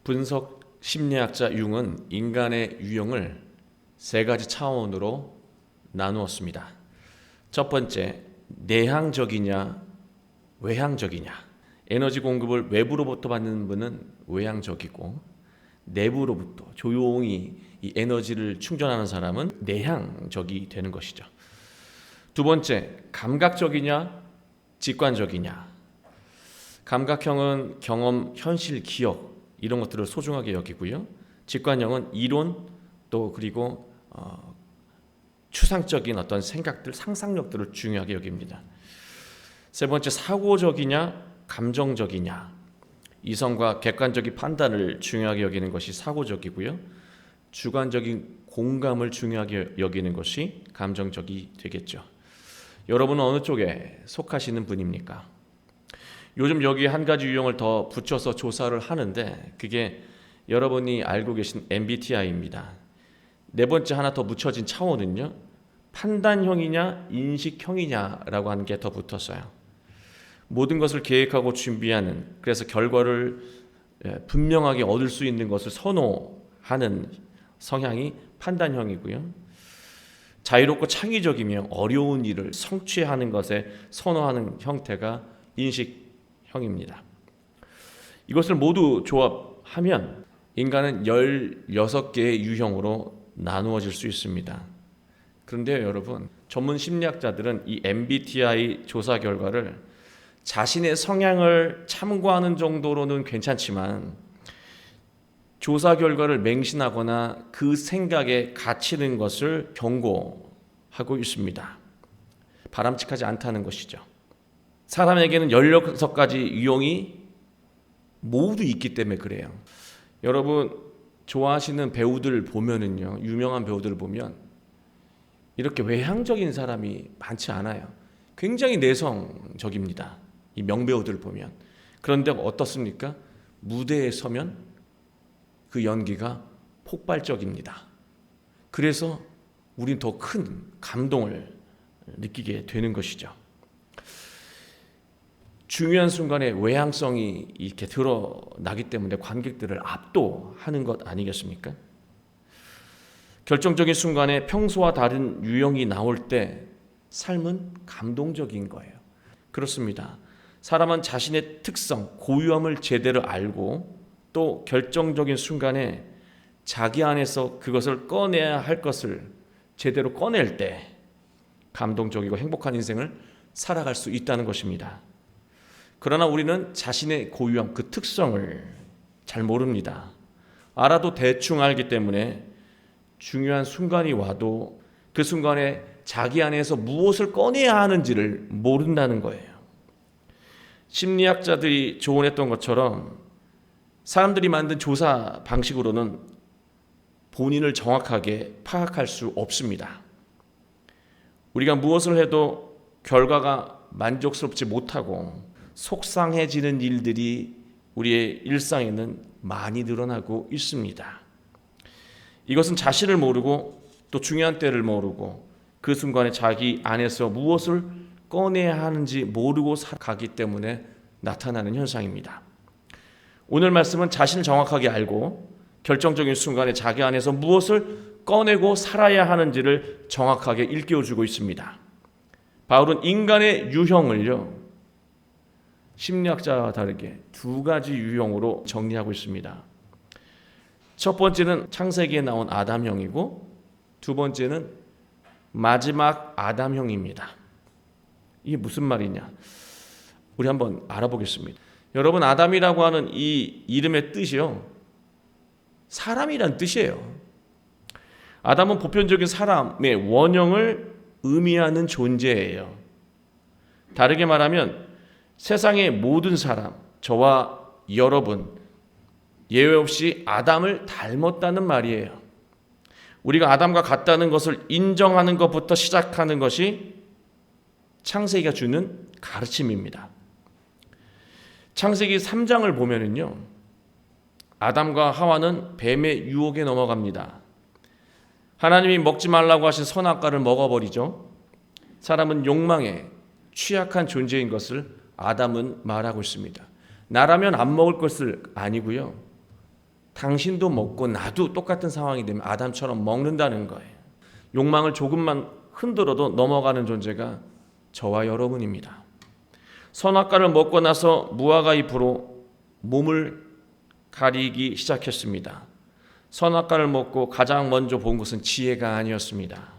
분석 심리학자 융은 인간의 유형을 세 가지 차원으로 나누었습니다. 첫 번째, 내향적이냐 외향적이냐. 에너지 공급을 외부로부터 받는 분은 외향적이고, 내부로부터 조용히 이 에너지를 충전하는 사람은 내향적이 되는 것이죠. 두 번째, 감각적이냐 직관적이냐. 감각형은 경험, 현실, 기억 이런 것들을 소중하게 여기고요. 직관형은 이론 또 그리고 추상적인 어떤 생각들, 상상력들을 중요하게 여깁니다. 세 번째, 사고적이냐 감정적이냐. 이성과 객관적인 판단을 중요하게 여기는 것이 사고적이고요. 주관적인 공감을 중요하게 여기는 것이 감정적이 되겠죠. 여러분은 어느 쪽에 속하시는 분입니까? 요즘 여기 한 가지 유형을 더 붙여서 조사를 하는데, 그게 여러분이 알고 계신 MBTI입니다. 네 번째 하나 더 붙여진 차원은요, 판단형이냐 인식형이냐라고 하는 게 더 붙었어요. 모든 것을 계획하고 준비하는, 그래서 결과를 분명하게 얻을 수 있는 것을 선호하는 성향이 판단형이고요. 자유롭고 창의적이며 어려운 일을 성취하는 것에 선호하는 형태가 인식형입니다. 이것을 모두 조합하면 인간은 16개의 유형으로 나누어질 수 있습니다. 그런데요, 여러분, 전문 심리학자들은 이 MBTI 조사 결과를 자신의 성향을 참고하는 정도로는 괜찮지만 조사 결과를 맹신하거나 그 생각에 갇히는 것을 경고하고 있습니다. 바람직하지 않다는 것이죠. 사람에게는 16가지 유형이 모두 있기 때문에 그래요. 여러분 좋아하시는 배우들 보면은요, 유명한 배우들을 보면 이렇게 외향적인 사람이 많지 않아요. 굉장히 내성적입니다. 이 명배우들을 보면. 그런데 어떻습니까? 무대에 서면 그 연기가 폭발적입니다. 그래서 우린 더 큰 감동을 느끼게 되는 것이죠. 중요한 순간에 외향성이 이렇게 드러나기 때문에 관객들을 압도하는 것 아니겠습니까? 결정적인 순간에 평소와 다른 유형이 나올 때 삶은 감동적인 거예요. 그렇습니다. 사람은 자신의 특성, 고유함을 제대로 알고 또 결정적인 순간에 자기 안에서 그것을 꺼내야 할 것을 제대로 꺼낼 때 감동적이고 행복한 인생을 살아갈 수 있다는 것입니다. 그러나 우리는 자신의 고유함, 그 특성을 잘 모릅니다. 알아도 대충 알기 때문에 중요한 순간이 와도 그 순간에 자기 안에서 무엇을 꺼내야 하는지를 모른다는 거예요. 심리학자들이 조언했던 것처럼 사람들이 만든 조사 방식으로는 본인을 정확하게 파악할 수 없습니다. 우리가 무엇을 해도 결과가 만족스럽지 못하고 속상해지는 일들이 우리의 일상에는 많이 늘어나고 있습니다. 이것은 자신을 모르고 또 중요한 때를 모르고 그 순간에 자기 안에서 무엇을 꺼내야 하는지 모르고 살아가기 때문에 나타나는 현상입니다. 오늘 말씀은 자신을 정확하게 알고 결정적인 순간에 자기 안에서 무엇을 꺼내고 살아야 하는지를 정확하게 일깨워주고 있습니다. 바울은 인간의 유형을요, 심리학자와 다르게 두 가지 유형으로 정리하고 있습니다. 첫 번째는 창세기에 나온 아담형이고, 두 번째는 마지막 아담형입니다. 이게 무슨 말이냐? 우리 한번 알아보겠습니다. 여러분, 아담이라고 하는 이 이름의 뜻이요, 사람이란 뜻이에요. 아담은 보편적인 사람의 원형을 의미하는 존재예요. 다르게 말하면 세상의 모든 사람, 저와 여러분 예외 없이 아담을 닮았다는 말이에요. 우리가 아담과 같다는 것을 인정하는 것부터 시작하는 것이 창세기가 주는 가르침입니다. 창세기 3장을 보면은요, 아담과 하와는 뱀의 유혹에 넘어갑니다. 하나님이 먹지 말라고 하신 선악과를 먹어버리죠. 사람은 욕망에 취약한 존재인 것을 아담은 말하고 있습니다. 나라면 안 먹을 것을 아니고요, 당신도 먹고 나도 똑같은 상황이 되면 아담처럼 먹는다는 거예요. 욕망을 조금만 흔들어도 넘어가는 존재가 저와 여러분입니다. 선악과를 먹고 나서 무화과 잎으로 몸을 가리기 시작했습니다. 선악과를 먹고 가장 먼저 본 것은 지혜가 아니었습니다.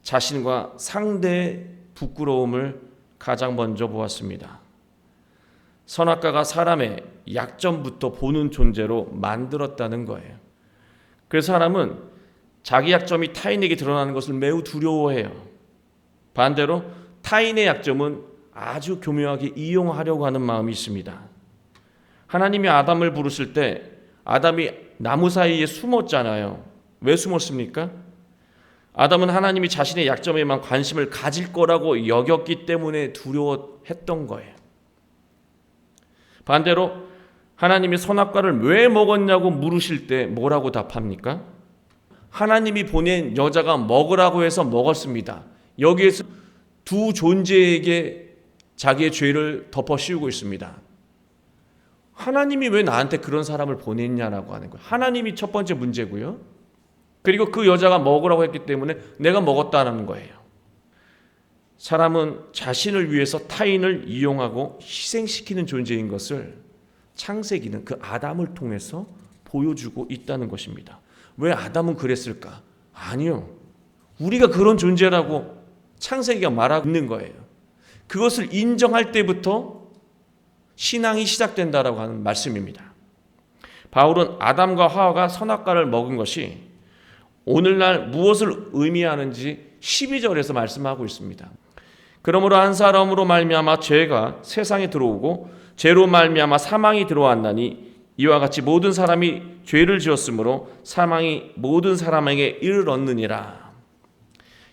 자신과 상대의 부끄러움을 가장 먼저 보았습니다. 선악과가 사람의 약점부터 보는 존재로 만들었다는 거예요. 그래서 사람은 자기 약점이 타인에게 드러나는 것을 매우 두려워해요. 반대로 타인의 약점은 아주 교묘하게 이용하려고 하는 마음이 있습니다. 하나님이 아담을 부르실 때 아담이 나무 사이에 숨었잖아요. 왜 숨었습니까? 아담은 하나님이 자신의 약점에만 관심을 가질 거라고 여겼기 때문에 두려워했던 거예요. 반대로 하나님이 선악과를 왜 먹었냐고 물으실 때 뭐라고 답합니까? 하나님이 보낸 여자가 먹으라고 해서 먹었습니다. 여기에서 두 존재에게 자기의 죄를 덮어 씌우고 있습니다. 하나님이 왜 나한테 그런 사람을 보냈냐라고 하는 거예요. 하나님이 첫 번째 문제고요. 그리고 그 여자가 먹으라고 했기 때문에 내가 먹었다는 거예요. 사람은 자신을 위해서 타인을 이용하고 희생시키는 존재인 것을 창세기는 그 아담을 통해서 보여주고 있다는 것입니다. 왜 아담은 그랬을까? 아니요. 우리가 그런 존재라고 창세기가 말하고 있는 거예요. 그것을 인정할 때부터 신앙이 시작된다라고 하는 말씀입니다. 바울은 아담과 하와가 선악과를 먹은 것이 오늘날 무엇을 의미하는지 12절에서 말씀하고 있습니다. 그러므로 한 사람으로 말미암아 죄가 세상에 들어오고 죄로 말미암아 사망이 들어왔나니 이와 같이 모든 사람이 죄를 지었으므로 사망이 모든 사람에게 이르렀느니라.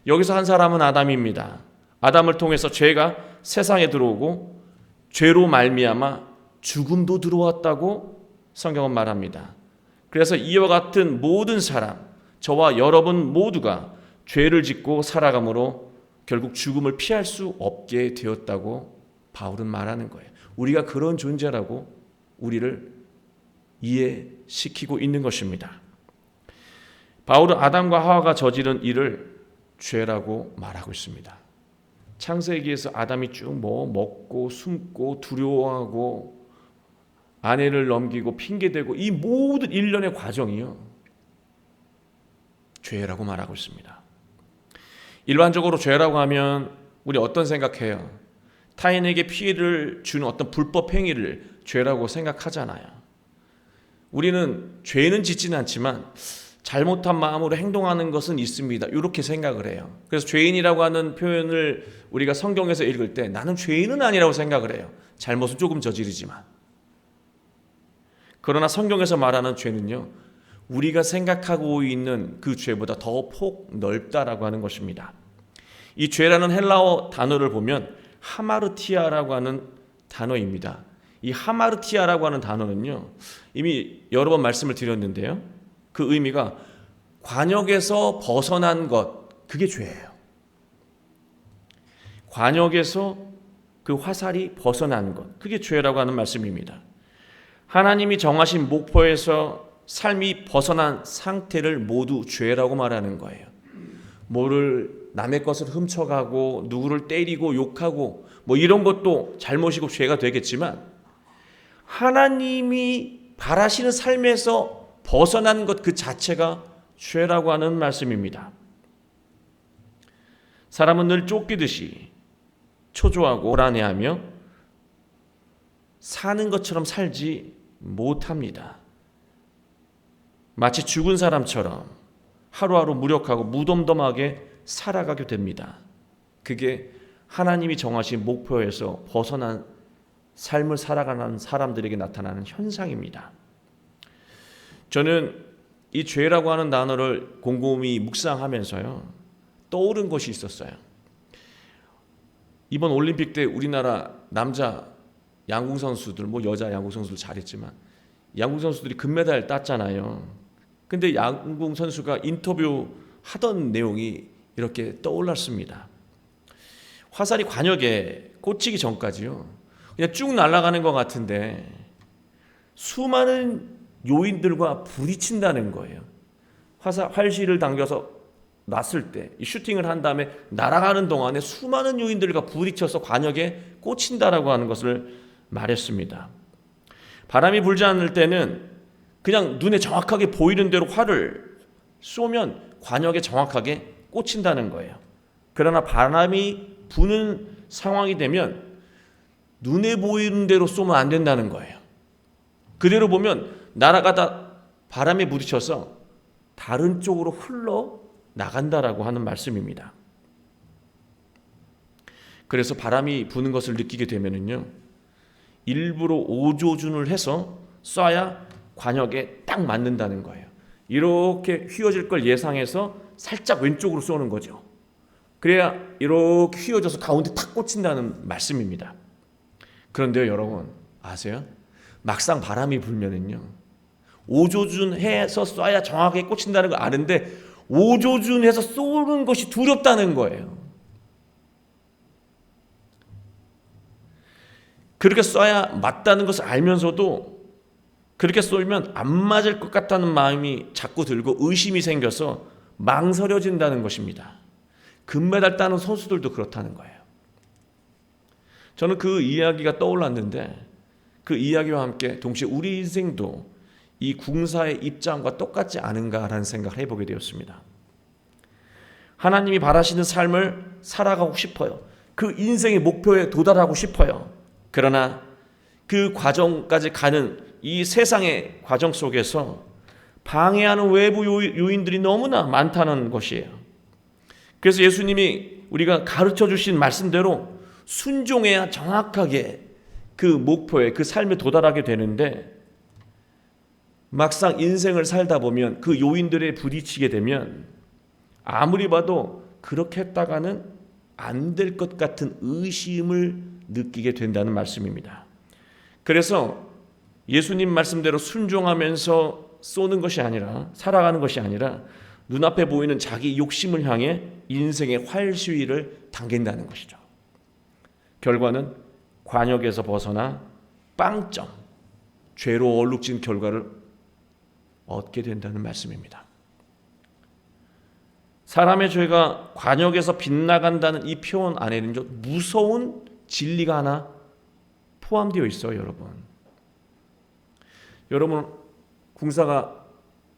여기서 한 사람은 아담입니다. 아담을 통해서 죄가 세상에 들어오고 죄로 말미암아 죽음도 들어왔다고 성경은 말합니다. 그래서 이와 같은 모든 사람, 저와 여러분 모두가 죄를 짓고 살아감으로 결국 죽음을 피할 수 없게 되었다고 바울은 말하는 거예요. 우리가 그런 존재라고 우리를 이해시키고 있는 것입니다. 바울은 아담과 하와가 저지른 일을 죄라고 말하고 있습니다. 창세기에서 아담이 쭉 먹고 숨고 두려워하고 아내를 넘기고 핑계대고 이 모든 일련의 과정이요, 죄라고 말하고 있습니다. 일반적으로 죄라고 하면 우리 어떤 생각해요? 타인에게 피해를 주는 어떤 불법 행위를 죄라고 생각하잖아요. 우리는 죄는 짓지는 않지만 잘못한 마음으로 행동하는 것은 있습니다. 이렇게 생각을 해요. 그래서 죄인이라고 하는 표현을 우리가 성경에서 읽을 때 나는 죄인은 아니라고 생각을 해요. 잘못은 조금 저지르지만. 그러나 성경에서 말하는 죄는요, 우리가 생각하고 있는 그 죄보다 더 폭 넓다라고 하는 것입니다. 이 죄라는 헬라어 단어를 보면 하마르티아라고 하는 단어입니다. 이 하마르티아라고 하는 단어는요, 이미 여러 번 말씀을 드렸는데요, 그 의미가 관역에서 벗어난 것, 그게 죄예요. 관역에서 그 화살이 벗어난 것, 그게 죄라고 하는 말씀입니다. 하나님이 정하신 목표에서 삶이 벗어난 상태를 모두 죄라고 말하는 거예요. 뭐를 남의 것을 훔쳐가고 누구를 때리고 욕하고 뭐 이런 것도 잘못이고 죄가 되겠지만 하나님이 바라시는 삶에서 벗어난 것 그 자체가 죄라고 하는 말씀입니다. 사람은 늘 쫓기듯이 초조하고 불안해하며 사는 것처럼 살지 못합니다. 마치 죽은 사람처럼 하루하루 무력하고 무덤덤하게 살아가게 됩니다. 그게 하나님이 정하신 목표에서 벗어난 삶을 살아가는 사람들에게 나타나는 현상입니다. 저는 이 죄라고 하는 단어를 곰곰이 묵상하면서요, 떠오른 것이 있었어요. 이번 올림픽 때 우리나라 남자 양궁 선수들, 뭐 여자 양궁 선수들 잘했지만 양궁 선수들이 금메달 땄잖아요. 근데 양궁 선수가 인터뷰 하던 내용이 이렇게 떠올랐습니다. 화살이 관역에 꽂히기 전까지요, 그냥 쭉 날아가는 것 같은데 수많은 요인들과 부딪힌다는 거예요. 활시를 당겨서 놨을 때 이 슈팅을 한 다음에 날아가는 동안에 수많은 요인들과 부딪혀서 관역에 꽂힌다라고 하는 것을 말했습니다. 바람이 불지 않을 때는 그냥 눈에 정확하게 보이는 대로 활을 쏘면 관역에 정확하게 꽂힌다는 거예요. 그러나 바람이 부는 상황이 되면 눈에 보이는 대로 쏘면 안 된다는 거예요. 그대로 보면 날아가다 바람에 부딪혀서 다른 쪽으로 흘러 나간다라고 하는 말씀입니다. 그래서 바람이 부는 것을 느끼게 되면은요, 일부러 오조준을 해서 쏴야 관역에 딱 맞는다는 거예요. 이렇게 휘어질 걸 예상해서 살짝 왼쪽으로 쏘는 거죠. 그래야 이렇게 휘어져서 가운데 탁 꽂힌다는 말씀입니다. 그런데요, 여러분 아세요? 막상 바람이 불면은요, 오조준해서 쏴야 정확하게 꽂힌다는 걸 아는데 오조준해서 쏘는 것이 두렵다는 거예요. 그렇게 쏴야 맞다는 것을 알면서도 그렇게 쏘면 안 맞을 것 같다는 마음이 자꾸 들고 의심이 생겨서 망설여진다는 것입니다. 금메달 따는 선수들도 그렇다는 거예요. 저는 그 이야기가 떠올랐는데 그 이야기와 함께 동시에 우리 인생도 이 궁사의 입장과 똑같지 않은가라는 생각을 해보게 되었습니다. 하나님이 바라시는 삶을 살아가고 싶어요. 그 인생의 목표에 도달하고 싶어요. 그러나 그 과정까지 가는 이 세상의 과정 속에서 방해하는 외부 요인들이 너무나 많다는 것이에요. 그래서 예수님이 우리가 가르쳐 주신 말씀대로 순종해야 정확하게 그 목표에, 그 삶에 도달하게 되는데, 막상 인생을 살다 보면 그 요인들에 부딪히게 되면 아무리 봐도 그렇게 했다가는 안 될 것 같은 의심을 느끼게 된다는 말씀입니다. 그래서 예수님 말씀대로 순종하면서 쏘는 것이 아니라, 살아가는 것이 아니라 눈앞에 보이는 자기 욕심을 향해 인생의 활시위를 당긴다는 것이죠. 결과는 관역에서 벗어나 빵점, 죄로 얼룩진 결과를 얻게 된다는 말씀입니다. 사람의 죄가 관역에서 빗나간다는 이 표현 안에는 무서운 진리가 하나 포함되어 있어요, 여러분. 여러분, 궁사가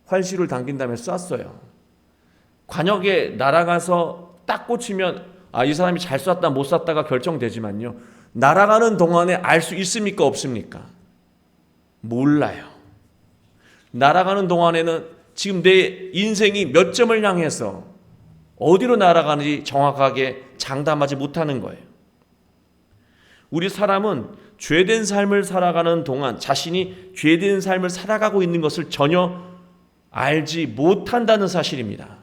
활시를 당긴 다음에 쐈어요. 관역에 날아가서 딱 꽂히면 이 사람이 잘 쐈다 못 쐈다가 결정되지만요, 날아가는 동안에 알 수 있습니까 없습니까? 몰라요. 날아가는 동안에는 지금 내 인생이 몇 점을 향해서 어디로 날아가는지 정확하게 장담하지 못하는 거예요. 우리 사람은 죄된 삶을 살아가는 동안 자신이 죄된 삶을 살아가고 있는 것을 전혀 알지 못한다는 사실입니다.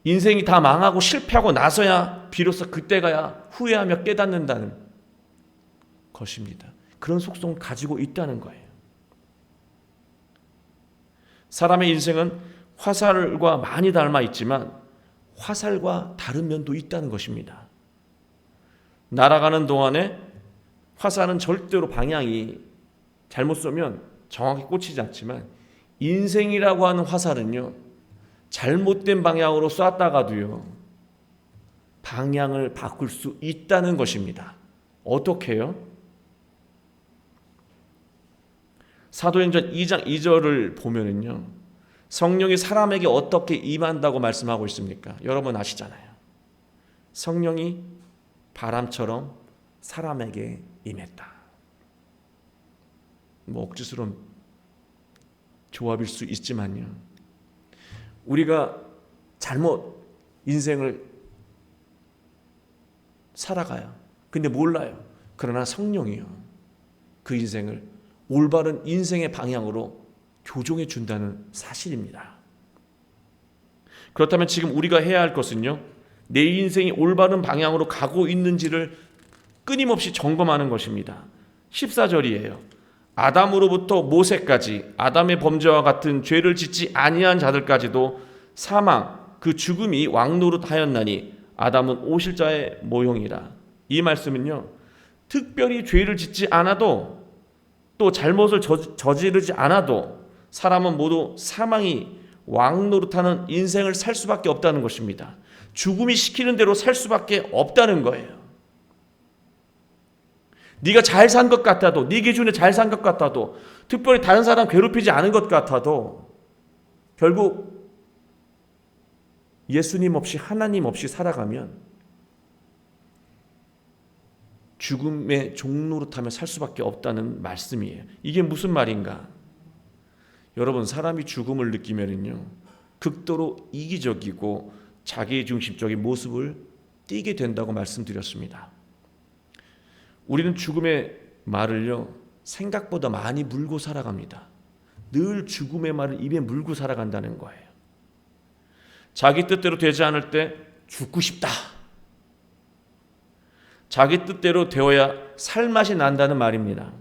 인생이 다 망하고 실패하고 나서야 비로소 그때가야 후회하며 깨닫는다는 것입니다. 그런 속성을 가지고 있다는 거예요. 사람의 인생은 화살과 많이 닮아 있지만 화살과 다른 면도 있다는 것입니다. 날아가는 동안에 화살은 절대로 방향이 잘못 쏘면 정확히 꽂히지 않지만, 인생이라고 하는 화살은요, 잘못된 방향으로 쐈다가도요, 방향을 바꿀 수 있다는 것입니다. 어떻게요? 사도행전 2장 2절을 보면은요, 성령이 사람에게 어떻게 임한다고 말씀하고 있습니까? 여러분 아시잖아요. 성령이 바람처럼 사람에게 임했다. 억지스러운 조합일 수 있지만요, 우리가 잘못 인생을 살아가요. 근데 몰라요. 그러나 성령이요, 그 인생을 올바른 인생의 방향으로 교정해 준다는 사실입니다. 그렇다면 지금 우리가 해야 할 것은요, 내 인생이 올바른 방향으로 가고 있는지를 끊임없이 점검하는 것입니다. 14절이에요. 아담으로부터 모세까지 아담의 범죄와 같은 죄를 짓지 아니한 자들까지도 사망, 그 죽음이 왕노릇하였나니 아담은 오실자의 모형이라. 이 말씀은요, 특별히 죄를 짓지 않아도 또 잘못을 저지르지 않아도 사람은 모두 사망이 왕노릇하는 인생을 살 수밖에 없다는 것입니다. 죽음이 시키는 대로 살 수밖에 없다는 거예요. 네가 잘 산 것 같아도, 네 기준에 잘 산 것 같아도, 특별히 다른 사람 괴롭히지 않은 것 같아도 결국 예수님 없이, 하나님 없이 살아가면 죽음의 종노릇하며 살 수밖에 없다는 말씀이에요. 이게 무슨 말인가? 여러분, 사람이 죽음을 느끼면은요, 극도로 이기적이고 자기중심적인 모습을 띠게 된다고 말씀드렸습니다. 우리는 죽음의 말을요, 생각보다 많이 물고 살아갑니다. 늘 죽음의 말을 입에 물고 살아간다는 거예요. 자기 뜻대로 되지 않을 때 죽고 싶다. 자기 뜻대로 되어야 살맛이 난다는 말입니다.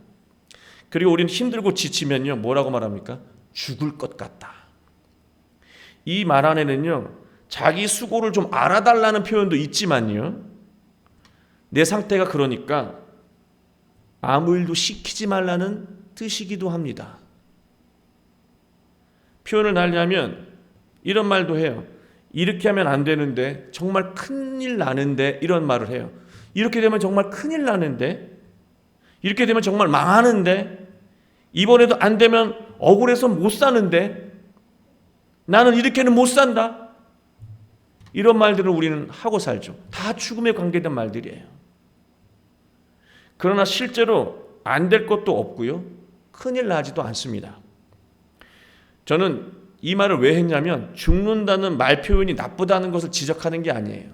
그리고 우리는 힘들고 지치면요, 뭐라고 말합니까? 죽을 것 같다. 이 말 안에는요, 자기 수고를 좀 알아달라는 표현도 있지만요, 내 상태가 그러니까 아무 일도 시키지 말라는 뜻이기도 합니다. 표현을 달리하면 이런 말도 해요. 이렇게 하면 안 되는데, 정말 큰일 나는데, 이런 말을 해요. 이렇게 되면 정말 큰일 나는데, 이렇게 되면 정말 망하는데, 이번에도 안 되면 억울해서 못 사는데, 나는 이렇게는 못 산다. 이런 말들을 우리는 하고 살죠. 다 죽음에 관계된 말들이에요. 그러나 실제로 안 될 것도 없고요, 큰일 나지도 않습니다. 저는 이 말을 왜 했냐면, 죽는다는 말 표현이 나쁘다는 것을 지적하는 게 아니에요.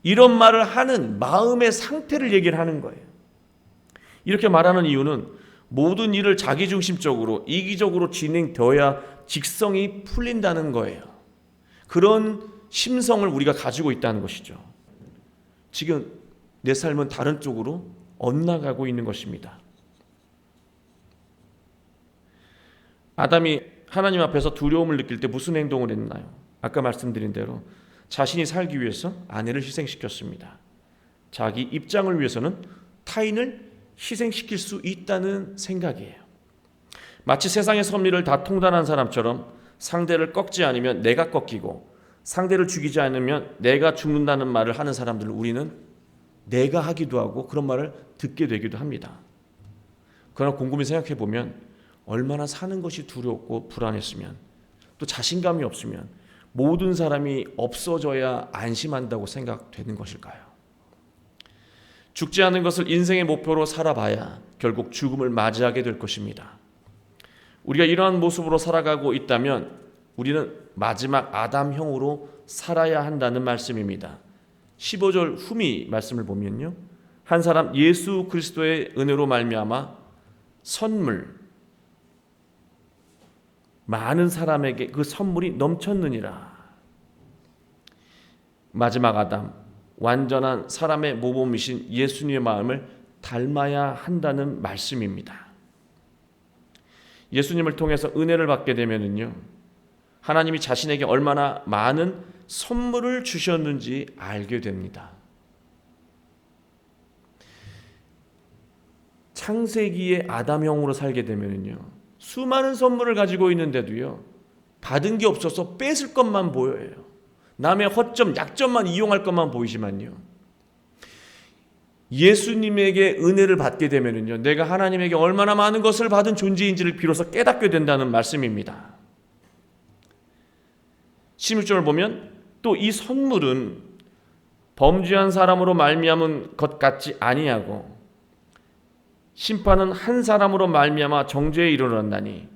이런 말을 하는 마음의 상태를 얘기를 하는 거예요. 이렇게 말하는 이유는 모든 일을 자기중심적으로 이기적으로 진행되어야 직성이 풀린다는 거예요. 그런 심성을 우리가 가지고 있다는 것이죠. 지금 내 삶은 다른 쪽으로 엇나가고 있는 것입니다. 아담이 하나님 앞에서 두려움을 느낄 때 무슨 행동을 했나요? 아까 말씀드린 대로 자신이 살기 위해서 아내를 희생시켰습니다. 자기 입장을 위해서는 타인을 희생시킬 수 있다는 생각이에요. 마치 세상의 섭리를 다 통달한 사람처럼 상대를 꺾지 않으면 내가 꺾이고, 상대를 죽이지 않으면 내가 죽는다는 말을 하는 사람들을 우리는 내가 하기도 하고 그런 말을 듣게 되기도 합니다. 그러나 곰곰이 생각해 보면 얼마나 사는 것이 두렵고 불안했으면, 또 자신감이 없으면 모든 사람이 없어져야 안심한다고 생각되는 것일까요? 죽지 않는 것을 인생의 목표로 살아봐야 결국 죽음을 맞이하게 될 것입니다. 우리가 이러한 모습으로 살아가고 있다면 우리는 마지막 아담형으로 살아야 한다는 말씀입니다. 15절 후미 말씀을 보면요, 한 사람 예수 그리스도의 은혜로 말미암아 선물, 많은 사람에게 그 선물이 넘쳤느니라. 마지막 아담, 완전한 사람의 모범이신 예수님의 마음을 닮아야 한다는 말씀입니다. 예수님을 통해서 은혜를 받게 되면은요, 하나님이 자신에게 얼마나 많은 선물을 주셨는지 알게 됩니다. 창세기의 아담형으로 살게 되면은요, 수많은 선물을 가지고 있는데도요, 받은 게 없어서 뺏을 것만 보여요. 남의 허점, 약점만 이용할 것만 보이지만요, 예수님에게 은혜를 받게 되면은요, 내가 하나님에게 얼마나 많은 것을 받은 존재인지를 비로소 깨닫게 된다는 말씀입니다. 16절을 보면 또 이 선물은 범죄한 사람으로 말미암은 것 같지 아니하고 심판은 한 사람으로 말미암아 정죄에 이르렀나니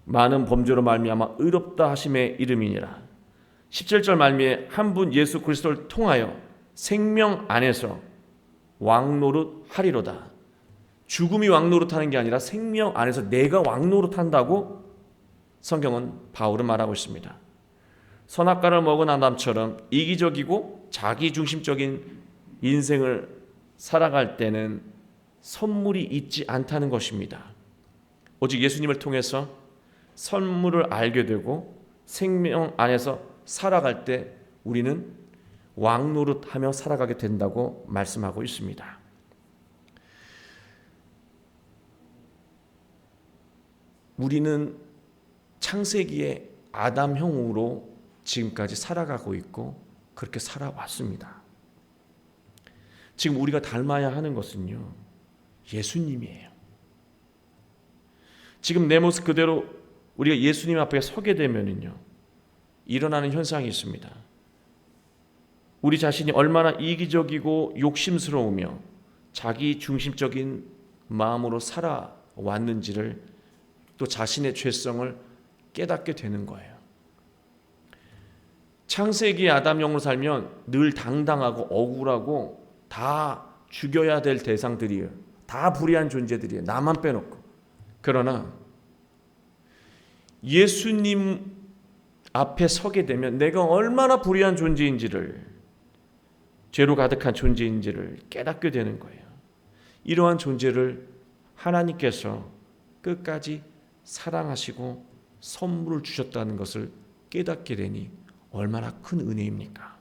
많은 범죄로 말미암아 의롭다 하심의 이름이니라. 17절 말미에 한 분 예수 그리스도를 통하여 생명 안에서 왕노릇 하리로다. 죽음이 왕노릇하는 게 아니라 생명 안에서 내가 왕노릇한다고 성경은, 바울은 말하고 있습니다. 선악과를 먹은 아담처럼 이기적이고 자기중심적인 인생을 살아갈 때는 선물이 있지 않다는 것입니다. 오직 예수님을 통해서 선물을 알게 되고 생명 안에서 살아갈 때 우리는 왕노릇하며 살아가게 된다고 말씀하고 있습니다. 우리는 창세기의 아담형으로 지금까지 살아가고 있고 그렇게 살아왔습니다. 지금 우리가 닮아야 하는 것은요, 예수님이에요. 지금 내 모습 그대로 우리가 예수님 앞에 서게 되면은요, 일어나는 현상이 있습니다. 우리 자신이 얼마나 이기적이고 욕심스러우며 자기 중심적인 마음으로 살아왔는지를, 또 자신의 죄성을 깨닫게 되는 거예요. 창세기 아담형으로 살면 늘 당당하고 억울하고 다 죽여야 될 대상들이에요. 다 불의한 존재들이에요. 나만 빼놓고. 그러나 예수님 앞에 서게 되면 내가 얼마나 불의한 존재인지를, 죄로 가득한 존재인지를 깨닫게 되는 거예요. 이러한 존재를 하나님께서 끝까지 사랑하시고 선물을 주셨다는 것을 깨닫게 되니 얼마나 큰 은혜입니까?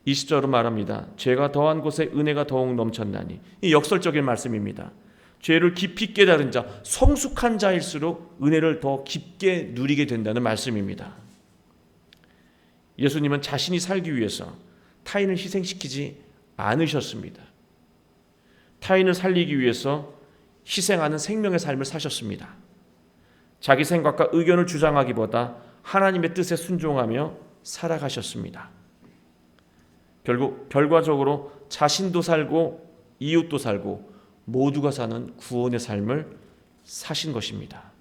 20절은 말합니다. 죄가 더한 곳에 은혜가 더욱 넘쳤나니. 이 역설적인 말씀입니다. 죄를 깊이 깨달은 자, 성숙한 자일수록 은혜를 더 깊게 누리게 된다는 말씀입니다. 예수님은 자신이 살기 위해서 타인을 희생시키지 않으셨습니다. 타인을 살리기 위해서 희생하는 생명의 삶을 사셨습니다. 자기 생각과 의견을 주장하기보다 하나님의 뜻에 순종하며 살아가셨습니다. 결국 결과적으로 자신도 살고 이웃도 살고 모두가 사는 구원의 삶을 사신 것입니다.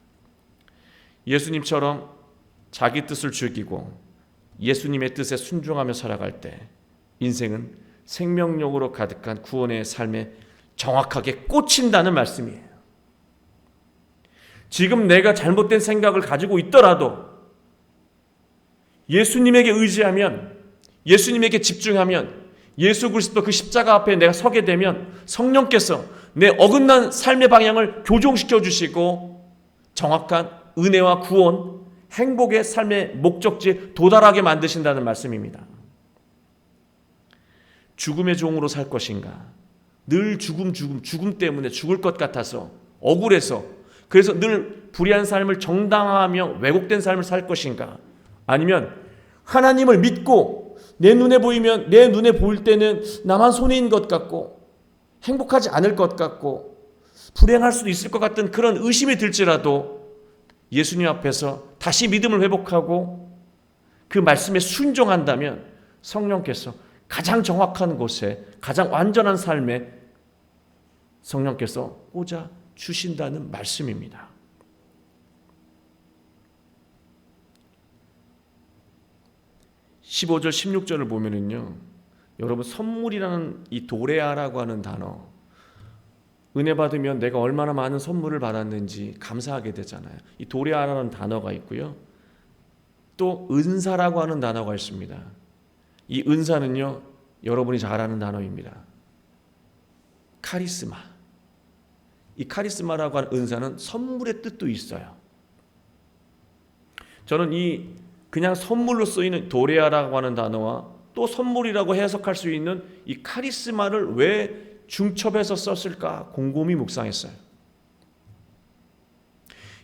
예수님처럼 자기 뜻을 즐기고 예수님의 뜻에 순종하며 살아갈 때 인생은 생명력으로 가득한 구원의 삶에 정확하게 꽂힌다는 말씀이에요. 지금 내가 잘못된 생각을 가지고 있더라도 예수님에게 의지하면, 예수님에게 집중하면, 예수 그리스도 그 십자가 앞에 내가 서게 되면 성령께서 내 어긋난 삶의 방향을 교정시켜 주시고 정확한 은혜와 구원, 행복의 삶의 목적지에 도달하게 만드신다는 말씀입니다. 죽음의 종으로 살 것인가? 늘 죽음 때문에 죽을 것 같아서 억울해서, 그래서 늘 불의한 삶을 정당화하며 왜곡된 삶을 살 것인가? 아니면 하나님을 믿고 내 눈에 보일 때는 나만 손해인 것 같고 행복하지 않을 것 같고 불행할 수도 있을 것 같은 그런 의심이 들지라도 예수님 앞에서 다시 믿음을 회복하고 그 말씀에 순종한다면 성령께서 가장 정확한 곳에, 가장 완전한 삶에 성령께서 꽂아 주신다는 말씀입니다. (15절) (16절을) 보면은요, 여러분, 선물이라는 이 도레아라고 하는 단어, 은혜 받으면 내가 얼마나 많은 선물을 받았는지 감사하게 되잖아요. 이 도레아라는 단어가 있고요, 또 은사라고 하는 단어가 있습니다. 이 은사는요, 여러분이 잘 아는 단어입니다. 카리스마. 이 카리스마라고 하는 은사는 선물의 뜻도 있어요. 저는 이 그냥 선물로 쓰이는 도레아라고 하는 단어와 또 선물이라고 해석할 수 있는 이 카리스마를 왜 중첩해서 썼을까 곰곰이 묵상했어요.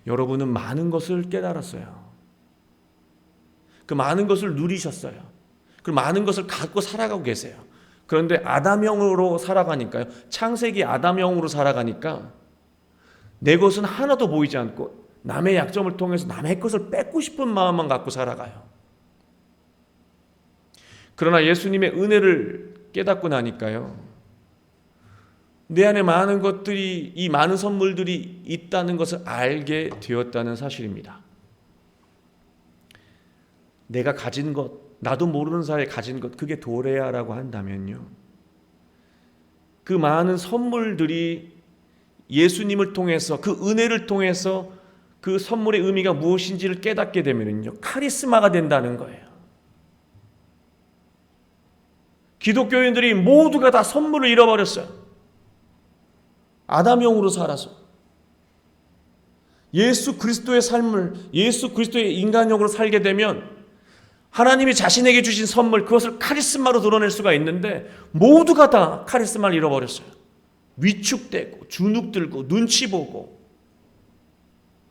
여러분은 많은 것을 깨달았어요. 그 많은 것을 누리셨어요. 그 많은 것을 갖고 살아가고 계세요. 그런데 아담형으로 살아가니까요, 창세기 아담형으로 살아가니까 내 것은 하나도 보이지 않고 남의 약점을 통해서 남의 것을 뺏고 싶은 마음만 갖고 살아가요. 그러나 예수님의 은혜를 깨닫고 나니까요, 내 안에 많은 것들이, 이 많은 선물들이 있다는 것을 알게 되었다는 사실입니다. 내가 가진 것, 나도 모르는 사이에 가진 것, 그게 도레아라고 한다면요, 그 많은 선물들이 예수님을 통해서, 그 은혜를 통해서 그 선물의 의미가 무엇인지를 깨닫게 되면요, 카리스마가 된다는 거예요. 기독교인들이 모두가 다 선물을 잃어버렸어요. 아담형으로 살아서 예수 그리스도의 삶을, 예수 그리스도의 인간형으로 살게 되면 하나님이 자신에게 주신 선물, 그것을 카리스마로 드러낼 수가 있는데 모두가 다 카리스마를 잃어버렸어요. 위축되고 주눅들고 눈치 보고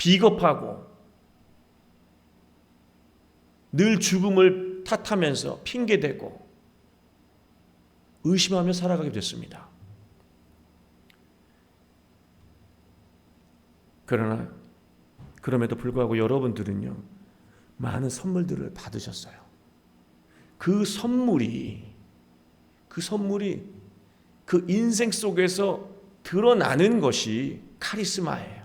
비겁하고 늘 죽음을 탓하면서 핑계대고 의심하며 살아가게 됐습니다. 그러나 그럼에도 불구하고 여러분들은요, 많은 선물들을 받으셨어요. 그 선물이 그 인생 속에서 드러나는 것이 카리스마예요.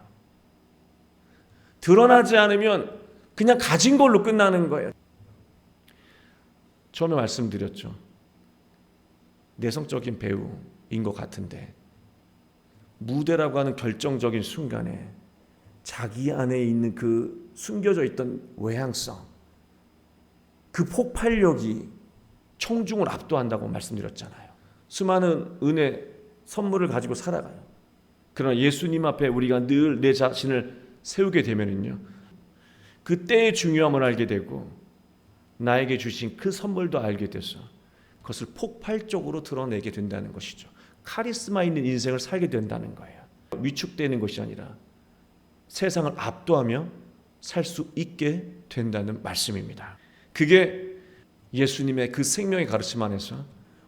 드러나지 않으면 그냥 가진 걸로 끝나는 거예요. 처음에 말씀드렸죠. 내성적인 배우인 것 같은데 무대라고 하는 결정적인 순간에 자기 안에 있는 그 숨겨져 있던 외향성, 그 폭발력이 청중을 압도한다고 말씀드렸잖아요. 수많은 은혜, 선물을 가지고 살아가요. 그러나 예수님 앞에 우리가 늘 내 자신을 세우게 되면은요, 그때의 중요함을 알게 되고 나에게 주신 그 선물도 알게 돼서 그것을 폭발적으로 드러내게 된다는 것이죠. 카리스마 있는 인생을 살게 된다는 거예요. 위축되는 것이 아니라 세상을 압도하며 살 수 있게 된다는 말씀입니다. 그게 예수님의 그 생명의 가르침 안에서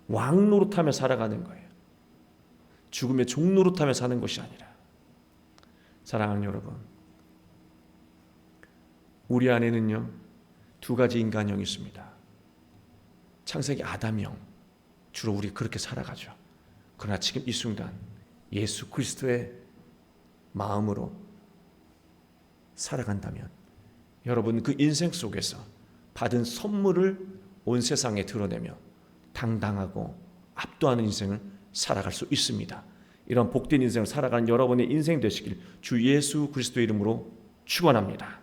왕 노릇하며 살아가는 거예요. 죽음의 종 노릇하며 사는 것이 아니라. 사랑하는 여러분, 우리 안에는요, 두 가지 인간형이 있습니다. 창세기 아담형, 주로 우리 그렇게 살아가죠. 그러나 지금 이 순간 예수 그리스도의 마음으로 살아간다면 여러분 그 인생 속에서 받은 선물을 온 세상에 드러내며 당당하고 압도하는 인생을 살아갈 수 있습니다. 이런 복된 인생을 살아가는 여러분의 인생 되시길 주 예수 그리스도의 이름으로 축원합니다.